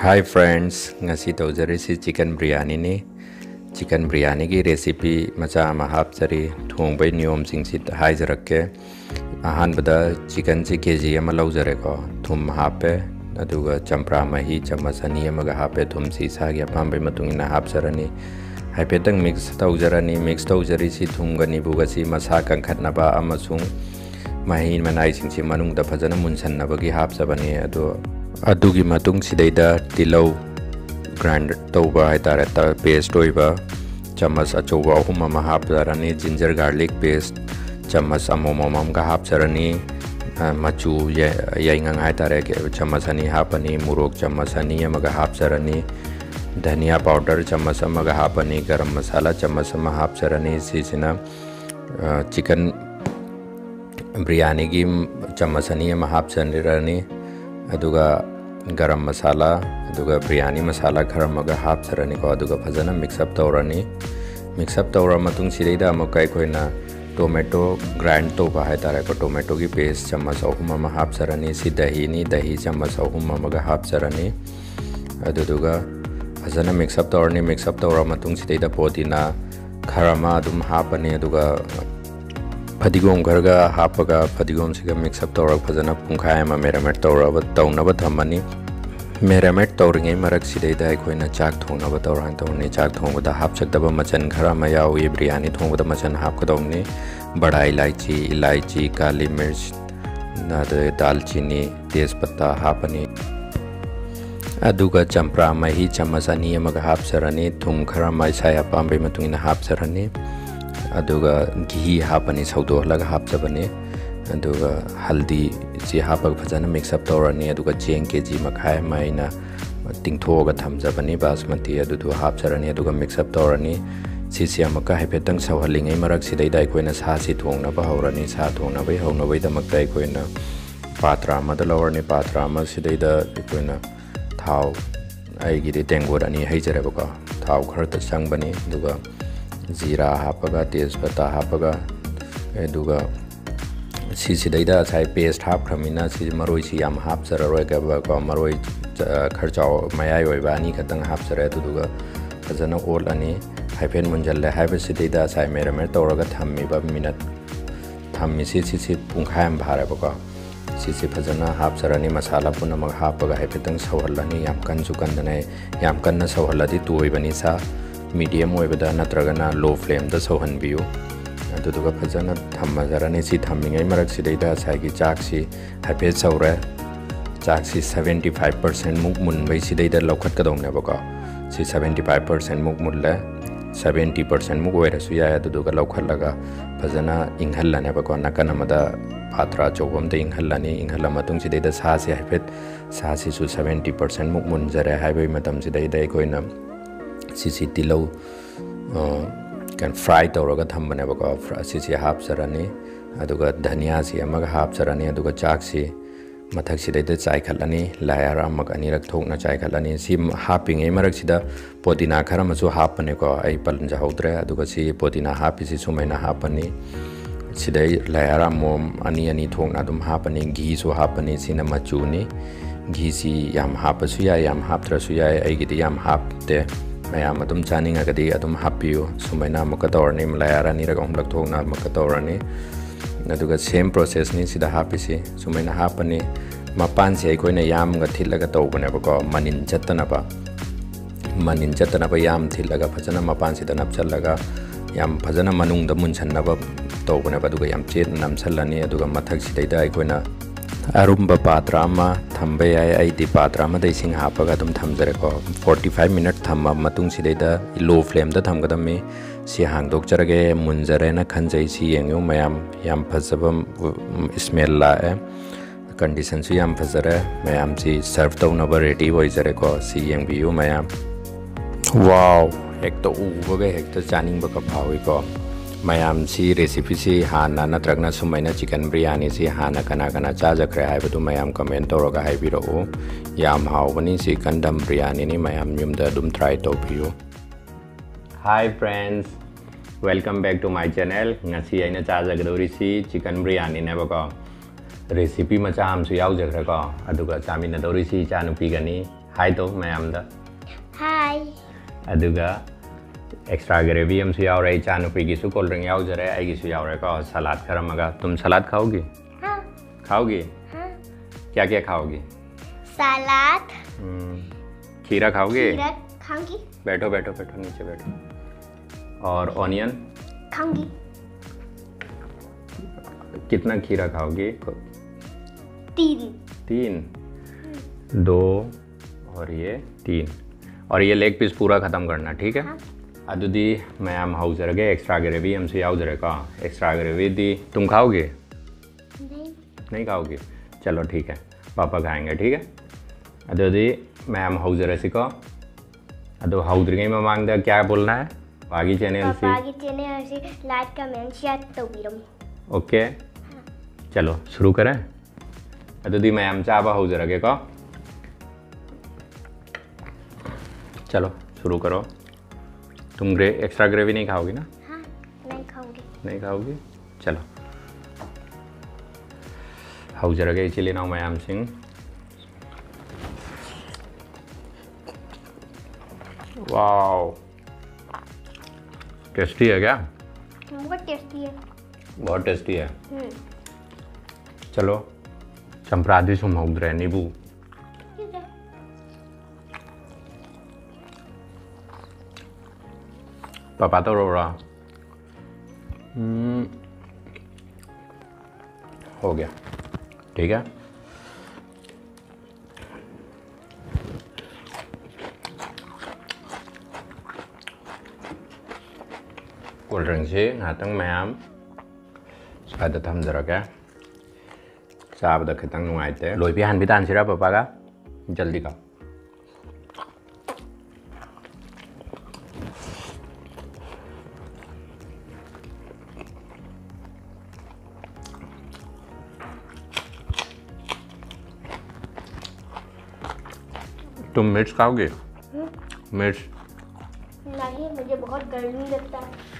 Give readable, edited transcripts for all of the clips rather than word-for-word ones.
Hi friends ngasi tawjarisi chicken biryani ni chicken biryani gi recipe macha ama hapchari thongbai niyom singsi haijarakke ahanbada chicken si kg ama laujare ko thum hape aduga champra mahi chamasani amaga hape thum si sagi apambai matungina hapsarani haipetang mix tawjari si thumgani bugasi masa kankhatnaba amasung mahi manai singsi manungda phajana munsannabagi hapsabani adugi matung sidaida tilau grind tauba haitare ta paste oiba chamas achoba ahum ama hapjarani ginger garlic paste chamas amomam ga hapjarani machu yaingang haitare ke chamas ani hapani murok chamas ani amaga hapjarani dhania powder chamas amaga hapani garam masala chamas ama hapjarani sisina chicken biryani gi chamas ani ama hapjarani aduga garam masala aduga biryani masala kharamaga hapsarani ko aduga phajana mix up tawra matung sidaida amukai koina tomato grind to ba haitare ko tomato gi paste chamas ahum ama hapsarani si dahi chamas ahum amaga hapsarani aduga phajana mix up tawra matung sidaida podina kharama adum hapani aduga fadigom garga hapaga fadigom siga mix up tawra phajana pungkhai ama marinate tawnaba thamani marinate tawringai marak sidaida aikoina chak thongnaba tawni chak thongbada hapchakdaba machan khara ma yawi biryani thongbada machan hapkadawni bada ilaichi kali mirch nade dalchini tezpata hapani aduga champra mahi chamasani amaga hapsarani thum khara ma saya pambai matungina hapsarani aduga ghee hapani saudo laga hapjabani aduga haldi ji hapak phajana mix up tawrani aduga cheng kg makhai maina tingthoga thamjabani basmati adudu hapjarani aduga mix up tawrani sisi amaka haipetang sawhalingai marak sidaida aikoina sa si thongnaba haurani sa thongnabai haunabai damakta aikoina patra amada lawarni patra ama sidaida aikoina thau aigiri tengor ani haijareba thau kharta changbani aduga जीरा हापगा तेजपत्ता हापगा एदुगा सिसिदैदा साइ paste हापख्रमिना सि मरोइ सि याम हापसररोय गबा को मरोइ खर्चाव मयाय ओइबा नि खतंग हापसरे दुदुगा फजना ओल अनि hyphen मुंजल्ले हाइबसिदैदा साइ मेरमेर तौरगा थम्मिबा minute थम्मि सि पुंखायम भारबको सि फजना हापसरनी मसाला पुनमग हापगा हाइफेतंग सौहल्लनी याम कन सुकंदने याम कन्न सौहल्लदि तुइबनी सा मीडियम होइबदा नत्रगना लो फ्लेम द सौहनबियु अदुदुगा फजना थम्मजरनी सि थम्मिङै मरक सिदैदा साइगी चाकसी हाइफे सौरे चाकसी 75% मुक मुनबै सिदैदा लौखतकदौनेबको सि 75% मुक मुल्ले 70% मुक ओइरसु याय अदुदुगा लौखतलगा फजना इंहल्लनेबको नकन अमदा पात्रा चौबमदे इंहल्ला मतुंग सिदैदा सासी हाइफे सासी सु 70% मुक मुनजरे हाइबै मतम सिदैदा एकोइना सिसी तिलौ कैन फ्राई तौरगा थम्बनेबको सिसी हापसरनी अदुगा धनिया सि अमगा हापसरनी अदुगा चाकसी मथक सिदैदा चाइखलनी लायर अमग अनिरक थोकना चाइखलनी सि हापिङै मरकसिदा पोदिना खरमसु हापनेको ऐ पलंजहौद्रे अदुगा सि पोदिना हापिसि सुमैना हापनी सिदै लायर अमोम अनि थोकना दुम हापनी घी सु हापनी सिना मचुनी घी सि याम हापसु या याम हापत्रसु या ऐगिदि याम हापते मैम अदुम चानिंगगदी अदुम हापियो सुमैना मका तौरनी लायर अनिरक अहुमलक थोकना मका तौरनी अदुगा सेम प्रोसेस नि सिदा हापिसि सुमैना हापनी मपान से अखोइना यामगा थिलगा तौबनेबको मनिन चत्तनबा याम थिलगा फजना मपान सिदा नपचलगा याम फजना मनुंगदा मुनसन्नबा तौबनेबा अदुगा याम चेत नमसलनी अदुगा मथक सिदैदा अखोइना अरुम्बा पात्रा अमा थम्बे याय आइदि पात्रा अमदा इसिंग हापगा अदुम थमजरेको 45 मिनट थम्मा मतुंग सिदैदा लो फ्लेम दा थमगदमी सि हांगदोकचरगे मुनजरेना खंजै सि येंगु मयाम याम फजबम स्मेल लाए कंडीशन सु याम फजरे मयाम सि सर्व तौनबा रेडी ओइजरेको सि येंगबियु मयाम वाव हेक्तो उबगे हेक्तो चानिंगबका फाविको मैम सी रेसिपी से हाना नत्रगना सुमैना चिकन बिरयानी से हाना कना चाजख्रे हाइबदु मैम कमेंट तौरगा हाइबिरो याम हाउबनी सी कंदम बिरयानी नि मैम युमदा दुम ट्राई तौबियो। Hi friends, welcome back to my channel. ngasi aina चाजगदौरी सी चिकन बिरयानी नेबको रेसिपी मचा हमसु याउजख्रेको अदुगा चामिनदौरी सी चानुपीगनी हाय तो मयामदा हाय अदुगा एक्स्ट्रा ग्रेवी हम यावरे इचानुपी की कोल्ड ड्रिंक यावजरे आईगी यावरे को सलाद खरमगा तुम सलाद खाओगी हाँ खाओगी हाँ क्या क्या खाओगी सलाद खीरा खाओगे खीरा खाऊंगी बैठो बैठो बैठो नीचे बैठो और ऑनियन खाऊंगी कितना खीरा खाओगी 3 2 और ये 3 और ये लेग पीस पूरा ख़त्म करना ठीक है हाँ। अदुदी मैम हाउजरगे एक्स्ट्रा ग्रेवी हमसे याउजरे का एक्स्ट्रा ग्रेवी दी तुम खाओगे नहीं खाओगे चलो ठीक है पापा खाएंगे ठीक है अदुदी मैम हाउजरे सिको अदो हाउजरे में मांगदा क्या बोलना है बागी चैनल से बागी चैनल से लाइक कमेंट शेयर तो बिरम ओके चलो शुरू करें अदुदी मैम चाबा हाउजरगे को चलो शुरू करो तुम एक्स्ट्रा ग्रेवी नहीं खाओगी ना हाँ नहीं खाऊंगी नहीं खाओगी चलो हाउजरगे इसीलिए now ma'am Singh wow tasty है क्या बहुत टेस्टी है बहुत टेस्टी है चलो चंपरादी सुम हाउजरे नींबू ठीक है पापा तो रो रहा हो गया ठीक है कोल्ड ड्रिंक से ngātang मैम साइड थमजरगे चाबदा खितंग नुंगाइते लोइपि हानबि तानसिरा पापागा जल्दी का तुम मिर्च खाओगे मिर्च नहीं मुझे बहुत गर्मी लगता है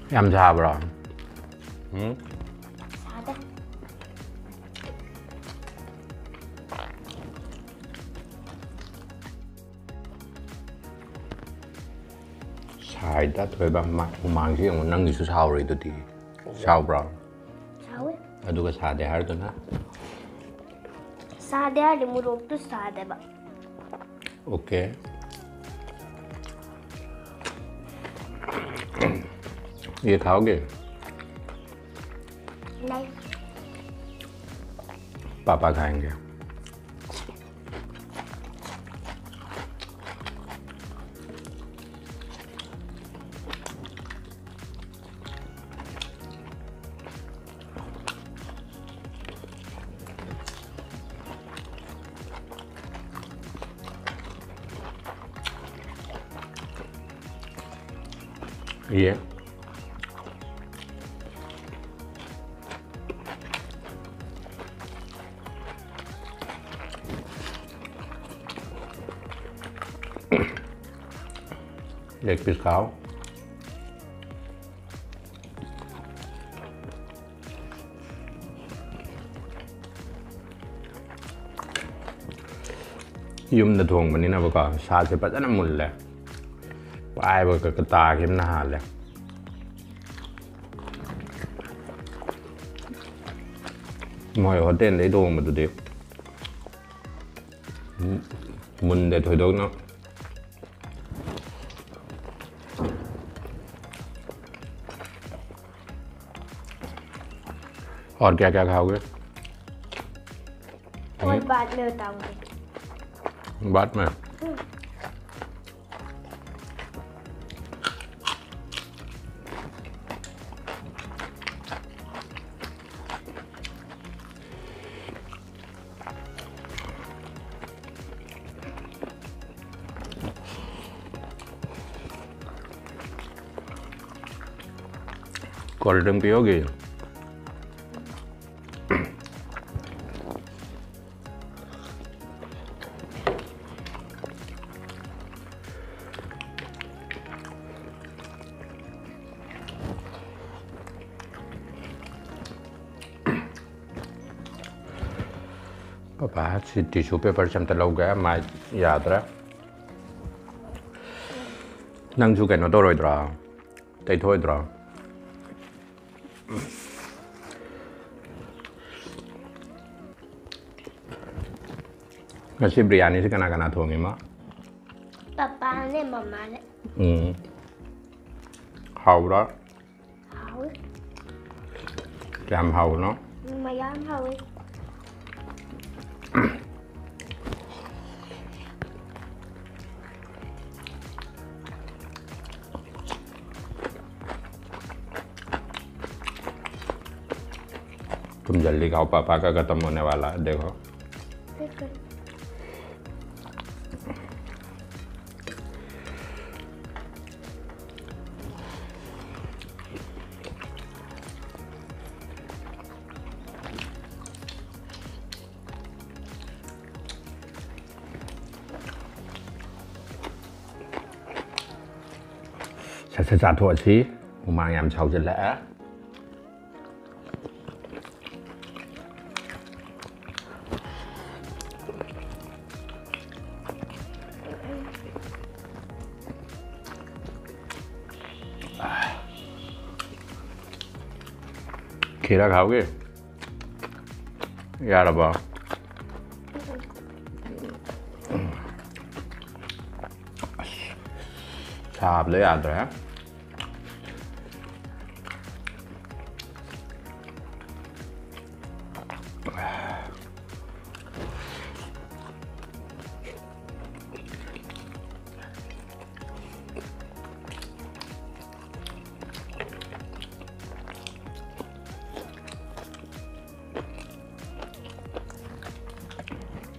yam sabra सादा साइदा थोइबा हुमांगसी यंग नंगिसु सावरैदुदि सावब्रा सावे अदुगा सादे हारदुना सादे हाले मुरोक तो सादे बा ओके ये खाओगे नहीं पापा खाएंगे ये लेग पीस खाओ ꯌꯨꯝꯗ ꯊꯣꯡꯕꯅꯤꯅꯕꯀꯣ ꯁꯥꯁꯦ ꯐꯖꯅ ꯃꯨꯜꯂꯦ ꯄꯥꯏꯕꯒ ꯇꯥꯈꯤꯕꯅ ꯍꯥꯜꯂꯦ ꯃꯣꯏ ꯍꯣꯇꯦꯜꯗꯩ ꯊꯣꯡꯕꯗꯨꯗꯤ ꯃꯨꯟꯗꯦ ꯊꯣꯏꯗꯣꯛꯅ और क्या क्या खाओगे और बाद में बताऊंगी बाद में कोल्ड ड्रिंक पियोगे पापा टिश्यू पेपर से लौ गया माइ याद्रा नंगसु कनो तौरोइद्रा तैथोइद्रा ngasi biryani से कना कना थोंगे माँ पापा ने मम्मा ने हाउरा हाउ कैम हाउ नो मयाम हाउ तुम जल्दी खाओ पापा का खत्म होने वाला है देखो sẽ ra thôi xí mà làm sao cho lẽ खीरा खाओगे यार अब छाप ले याद रहा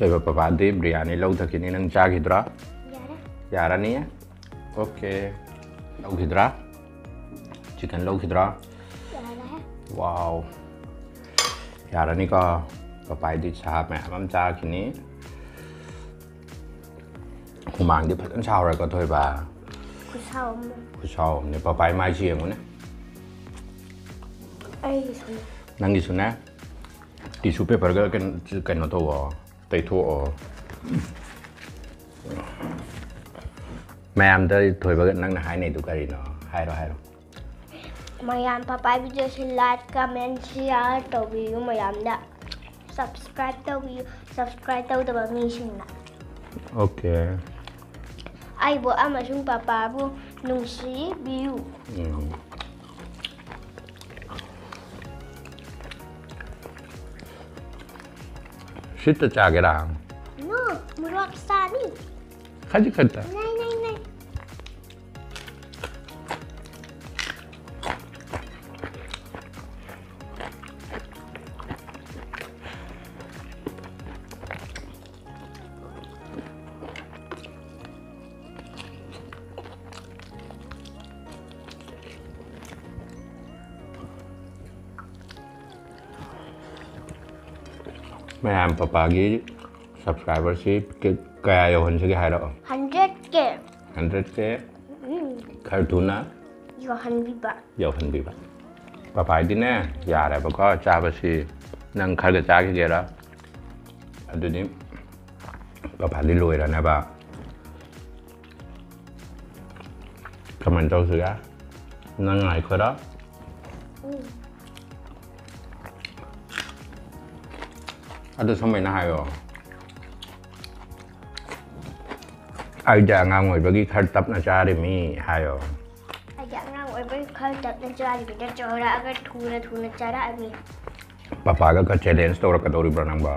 तो पापा दी बिरयानी लौ थकी नंग चागिद्रा यारा नहीं है ओके लौखिद्रा चिकन लौखिद्रा वाओ यारा नहीं का पापा दी छाप में हम चाखिनी हुमांग दी फटन छावरा का थोई बा खुशाओ ने पापा माई ची यंगो ने नंगी सुने टिश्यू पेपर का कनो तो वो तैथो मैम दा थोई बगत नंग हाई नहीं दुकारी नो हाइरो हाइरो मयाम पापा वीडियो से लाइक कमेंट शेयर तौबियु मयाम दा सब्सक्राइब तौदबा मीसिंगना ओके आइबो अमसुंग पापाबु नुंसिबियु शिट चागेरा नो मुरक सानी खाजी खट्टा नहीं मैम पापा की सब्सक्राइबरशिप के क्या योहन से क्या है 100K 100K खर थुना योहन भी बा पापा दी ने यार है बको चाबसी नंग खर के चाके गेरा अदुनी पापा दी लोई रहने बा कमेंट तो सुगा नंग आई खरा अदु समय ना हायो आइजा ngang bagi khar tap na chari mi hayo aja ngang oi bai khar tap na chari bi chora agar thuna chara ami papa ka challenge to ka dori branang ba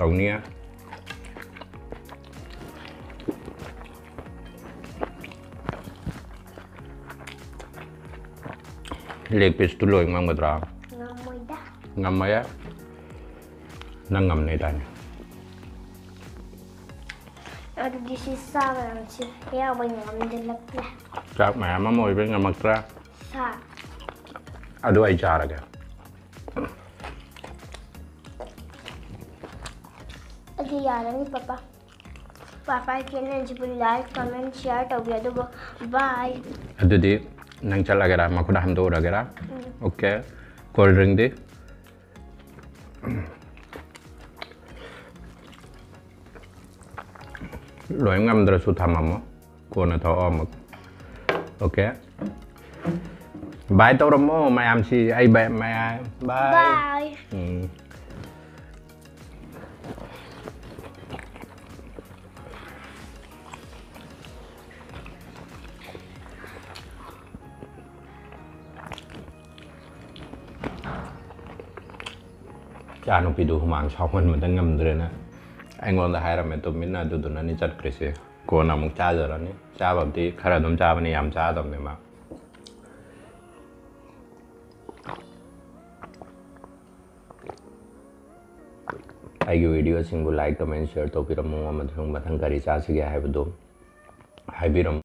taunia leg piece tu loi ngam gadra ngam maya nang ngam nei dan aduh di sisa bang sih ya bang ngam de lap lah chak ma ma moi be ngam akra sa adu ai chara ga adi yara ni papa kene jibu like comment share tau biar tu bye adu di nang chala ga ma khuda ham do ra ga okay cold drink di ꯂꯣꯏ ꯉꯝꯗ꯭ꯔꯁꯨ ꯊꯝꯃꯝꯃꯣ ꯀꯣꯟꯅ ꯊꯛꯑꯣ ꯑꯃꯨꯛ okay bye ꯇꯧꯔꯝꯃꯣ ꯃꯌꯥꯝꯁꯤ ꯑꯩ ꯕꯥꯏ Bye. ꯆꯥ ꯅꯨꯄꯤꯗꯨ ꯍꯨꯃꯥꯡ ꯁꯥꯎꯍꯟꯕꯗ ꯉꯝꯗ꯭ꯔꯦꯅ ꯑꯩꯉꯣꯟꯗ ꯍꯥꯏꯔꯝꯃꯦ ꯇꯨꯃꯤꯟꯅ ꯑꯗꯨꯗꯨꯅꯅꯤ ꯆꯠꯈ꯭ꯔꯤꯁꯦ ꯀꯣꯟꯅ ꯑꯃꯨꯛ ꯆꯥꯖꯔꯅꯤ ꯆꯥꯕꯕꯨꯗꯤ ꯈꯔ ꯑꯗꯨꯝ ꯆꯥꯕꯅꯤ ꯌꯥꯝ ꯆꯥꯗꯕꯅꯦ ꯃꯥ ꯑꯩꯒꯤ ꯚꯤꯗꯤꯑꯣꯁꯤꯡꯕꯨ ꯂꯥꯏꯛ ꯀꯃꯦꯟ ꯁꯤꯌꯔ ꯇꯧꯕꯤꯔꯝꯃꯨ ꯑꯃꯁꯨꯡ ꯃꯊꯪ ꯀꯔꯤ ꯆꯥꯁꯤꯒꯦ ꯍꯥꯏꯕꯗꯨ ꯍꯥꯏꯕꯤꯔꯝꯃꯨ